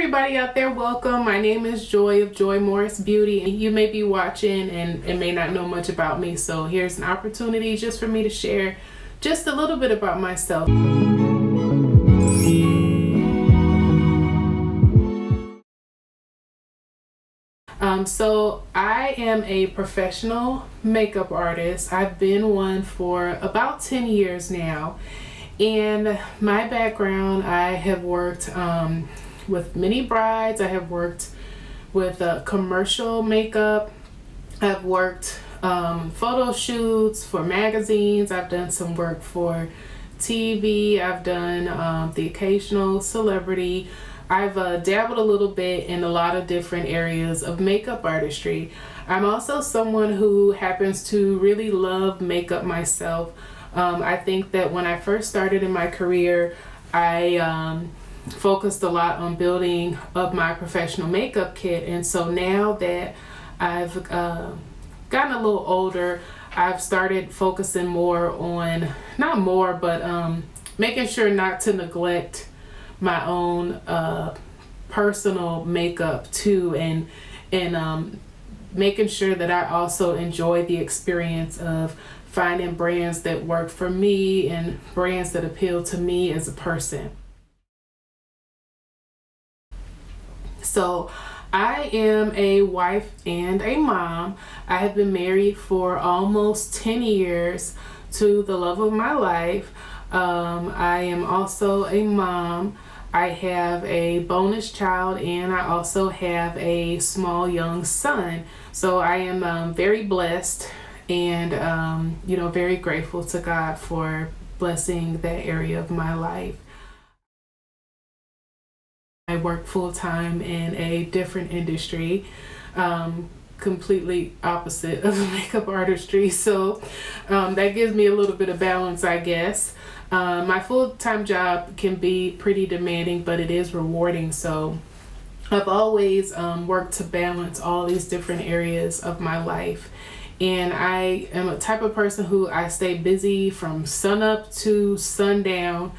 everybody out there, welcome. My name is Joy of Joy Morris Beauty, and you may be watching and may not know much about me, so here's an opportunity just for me to share just a little bit about myself. So I am a professional makeup artist. I've been one for about 10 years now, and my background, I have worked with many brides. I have worked with commercial makeup. I've worked photo shoots for magazines. I've done some work for TV. I've done the occasional celebrity. I've dabbled a little bit in a lot of different areas of makeup artistry. I'm also someone who happens to really love makeup myself. I think that when I first started in my career, I focused a lot on building up my professional makeup kit, and so now that I've gotten a little older, I've started focusing more on, not more, but making sure not to neglect my own personal makeup too, and making sure that I also enjoy the experience of finding brands that work for me and brands that appeal to me as a person. So I am a wife and a mom. I have been married for almost 10 years to the love of my life. I am also a mom. I have a bonus child, and I also have a small young son. So I am very blessed and very grateful to God for blessing that area of my life. I work full-time in a different industry, completely opposite of makeup artistry, so that gives me a little bit of balance, I guess. My full-time job can be pretty demanding, but it is rewarding, so I've always worked to balance all these different areas of my life. And I am a type of person who I stay busy from sunup to sundown.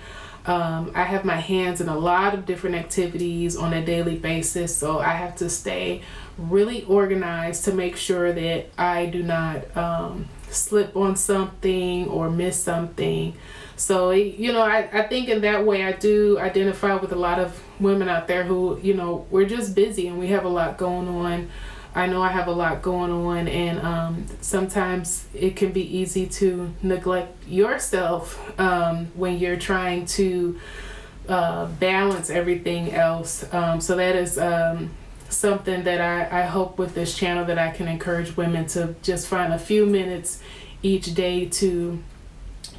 I have my hands in a lot of different activities on a daily basis, so I have to stay really organized to make sure that I do not slip on something or miss something. So, I think in that way I do identify with a lot of women out there who, we're just busy and we have a lot going on. I know I have a lot going on, and sometimes it can be easy to neglect yourself when you're trying to balance everything else. So that is something that I hope with this channel that I can encourage women to just find a few minutes each day to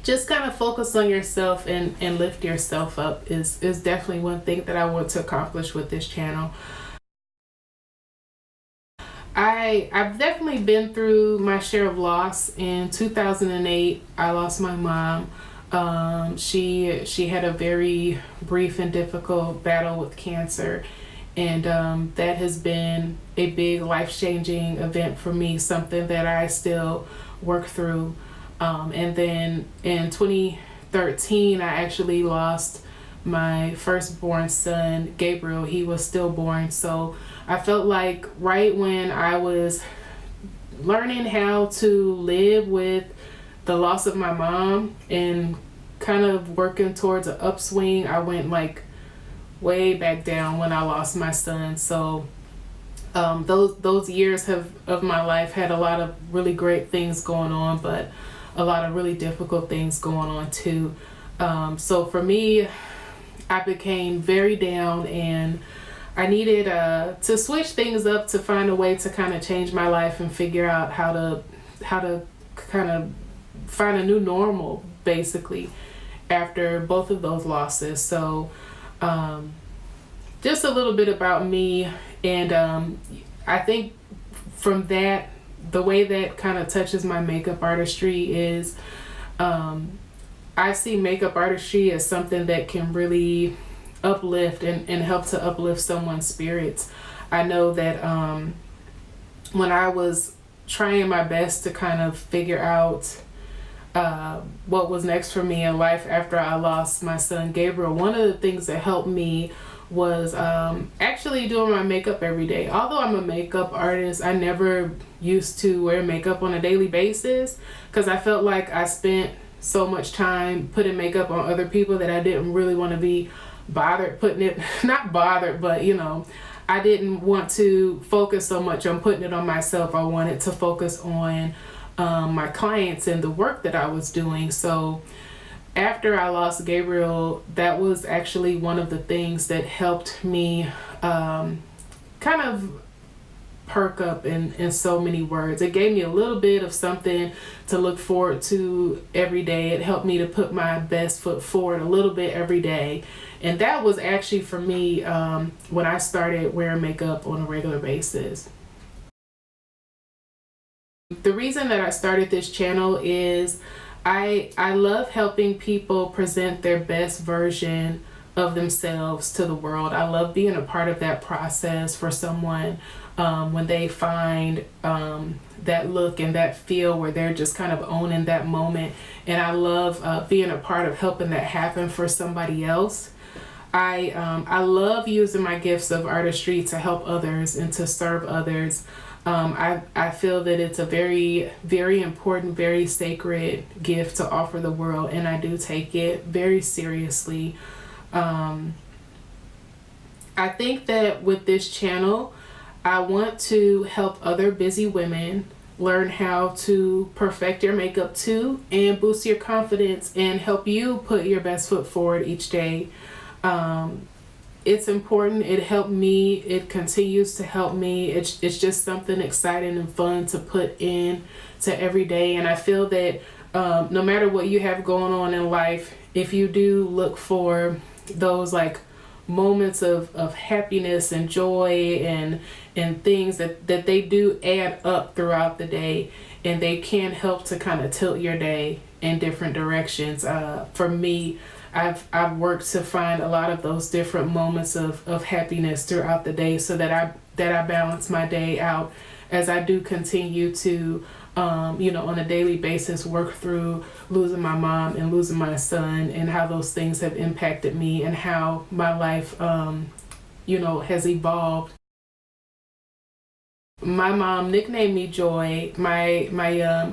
just kind of focus on yourself and lift yourself up is definitely one thing that I want to accomplish with this channel. I've definitely been through my share of loss. In 2008, I lost my mom. She had a very brief and difficult battle with cancer, and that has been a big life-changing event for me, something that I still work through. And then in 2013, I actually lost my firstborn son, Gabriel. He was stillborn, so I felt like right when I was learning how to live with the loss of my mom and kind of working towards an upswing, I went like way back down when I lost my son. So those years of my life had a lot of really great things going on, but a lot of really difficult things going on too. So for me, I became very down, and I needed to switch things up to find a way to kind of change my life and figure out how to kind of find a new normal, basically, after both of those losses. So just a little bit about me, and I think from that, the way that kind of touches my makeup artistry is I see makeup artistry as something that can really uplift and help to uplift someone's spirits. I know that when I was trying my best to kind of figure out what was next for me in life after I lost my son Gabriel, one of the things that helped me was actually doing my makeup every day. Although I'm a makeup artist, I never used to wear makeup on a daily basis because I felt like I spent so much time putting makeup on other people that I didn't really want to be bothered putting it, not bothered, but you know, I didn't want to focus so much on putting it on myself. I wanted to focus on my clients and the work that I was doing. So after I lost Gabriel, that was actually one of the things that helped me kind of perk up in so many words. It gave me a little bit of something to look forward to every day. It helped me to put my best foot forward a little bit every day. And that was actually for me when I started wearing makeup on a regular basis. The reason that I started this channel is I love helping people present their best version of themselves to the world. I love being a part of that process for someone when they find that look and that feel where they're just kind of owning that moment. And I love being a part of helping that happen for somebody else. I love using my gifts of artistry to help others and to serve others. I feel that it's a very, very important, very sacred gift to offer the world, and I do take it very seriously. I think that with this channel, I want to help other busy women learn how to perfect your makeup too and boost your confidence and help you put your best foot forward each day. It's important. It helped me. It continues to help me. It's just something exciting and fun to put in to every day. And I feel that no matter what you have going on in life, if you do look for those like moments of happiness and joy and things that they do add up throughout the day, and they can help to kind of tilt your day in different directions. For me, I've worked to find a lot of those different moments of happiness throughout the day so that I balance my day out as I do continue to, on a daily basis, work through losing my mom and losing my son and how those things have impacted me and how my life, has evolved. My mom nicknamed me Joy. My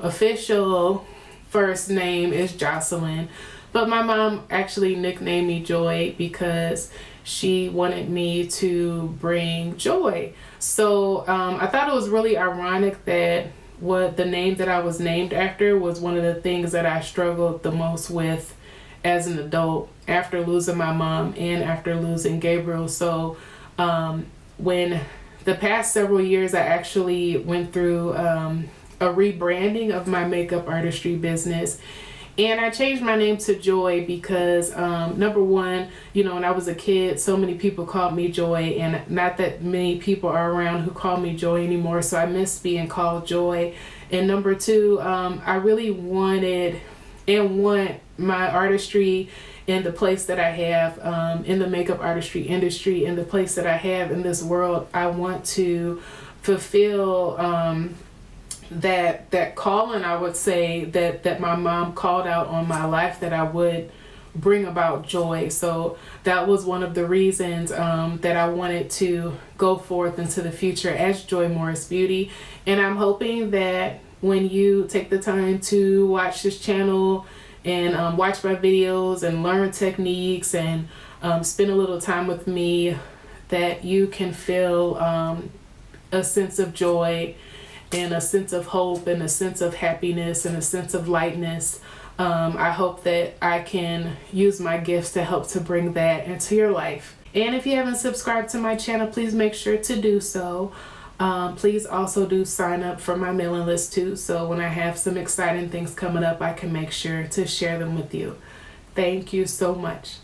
official first name is Jocelyn. But my mom actually nicknamed me Joy because she wanted me to bring joy. So I thought it was really ironic that what the name that I was named after was one of the things that I struggled the most with as an adult after losing my mom and after losing Gabriel. So when the past several years, I actually went through a rebranding of my makeup artistry business. And I changed my name to Joy because, number one, when I was a kid, so many people called me Joy, and not that many people are around who call me Joy anymore, so I miss being called Joy. And number two, I really wanted and want my artistry in the place that I have in the makeup artistry industry, in the place that I have in this world. I want to fulfill that calling, I would say, that my mom called out on my life, that I would bring about joy. So that was one of the reasons that I wanted to go forth into the future as Joy Morris Beauty. And I'm hoping that when you take the time to watch this channel and watch my videos and learn techniques and spend a little time with me, that you can feel a sense of joy and a sense of hope and a sense of happiness and a sense of lightness. I hope that I can use my gifts to help to bring that into your life. And if you haven't subscribed to my channel, please make sure to do so. Please also do sign up for my mailing list too, so when I have some exciting things coming up, I can make sure to share them with you. Thank you so much.